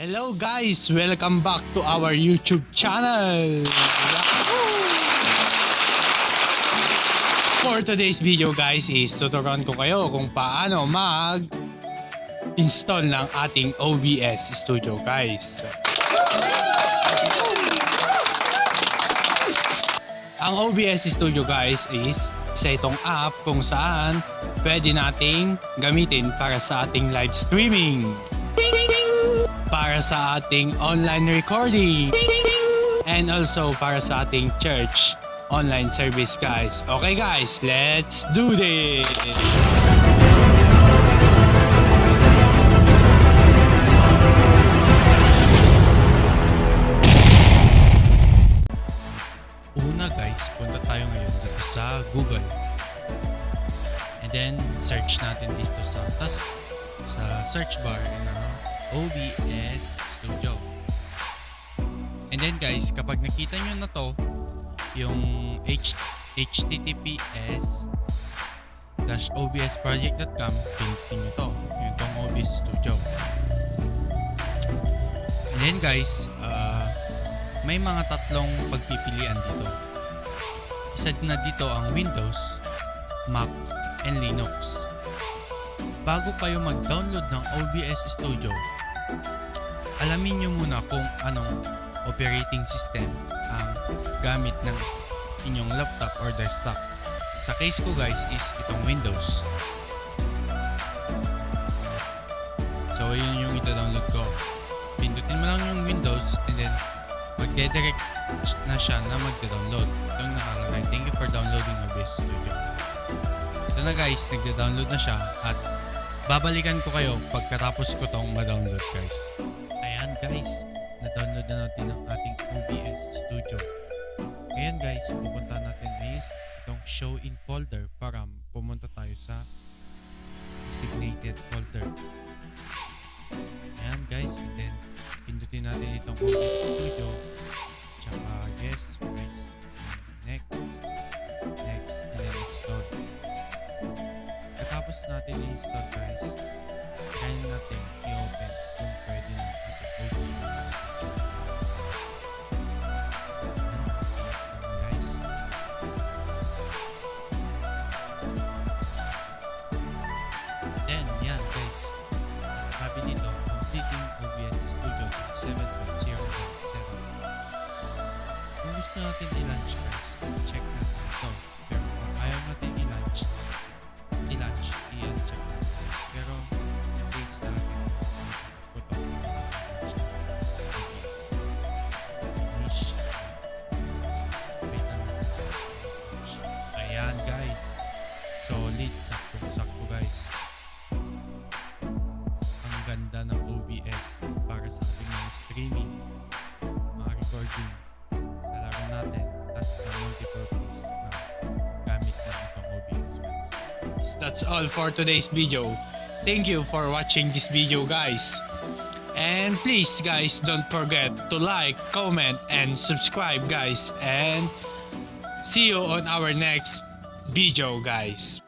Hello guys! Welcome back to our YouTube channel! For today's video guys is tuturuan ko kayo kung paano mag-install ng ating OBS Studio guys. Ang OBS Studio guys is isa itong app kung saan pwede nating gamitin para sa ating live streaming, para sa ating online recording, and also para sa ating church online service guys. Okay guys, let's do this! Una guys, punta tayo ngayon dito sa Google. And then search natin dito sa search bar OBS Studio. And then guys, kapag nakita nyo na to, yung https://obsproject.com, pindutin nyo to, yung tong OBS Studio. And then guys, may mga tatlong pagpipilian dito. Isa na dito ang Windows, Mac, and Linux. Bago kayo mag-download ng OBS Studio, alamin nyo muna kung anong operating system ang gamit ng inyong laptop or desktop. Sa case ko guys is itong Windows. So yun yung ita-download ko. Pindutin mo lang yung Windows and then magdedirect na siya na magda-download. Itong nakalagay, thank you for downloading OBS Studio. Ito na guys, nagda-download na siya at babalikan ko kayo pagkatapos ko tong ma-download guys. Ayan guys, na-download na natin ang ating OBS Studio. Ayan guys, pupunta natin is itong show in folder para pumunta tayo sa designated folder. Ayan guys, and then pindutin natin itong OBS Studio. Tsaka yes guys, next, and then install. Katapos natin i-install guys, kaya natin i-open kung pwede na ating OBS Studio. Guys, then yan guys, sabi dito completing OBS Studio 7.0.7. Kung gusto natin i-launch guys, check natin ito. Pero kung ayaw natin i-launch, i-uncheck natin. Pero case natin ito ayan guys, solid, sakto guys. Ang ganda ng OBS para sa ating mga streaming, mga recording sa laro natin at sa multipurpose na gamit na itong OBS guys. That's all for today's video. Thank you for watching this video guys. And please guys, don't forget to like, comment, and subscribe guys. And see you on our next video guys.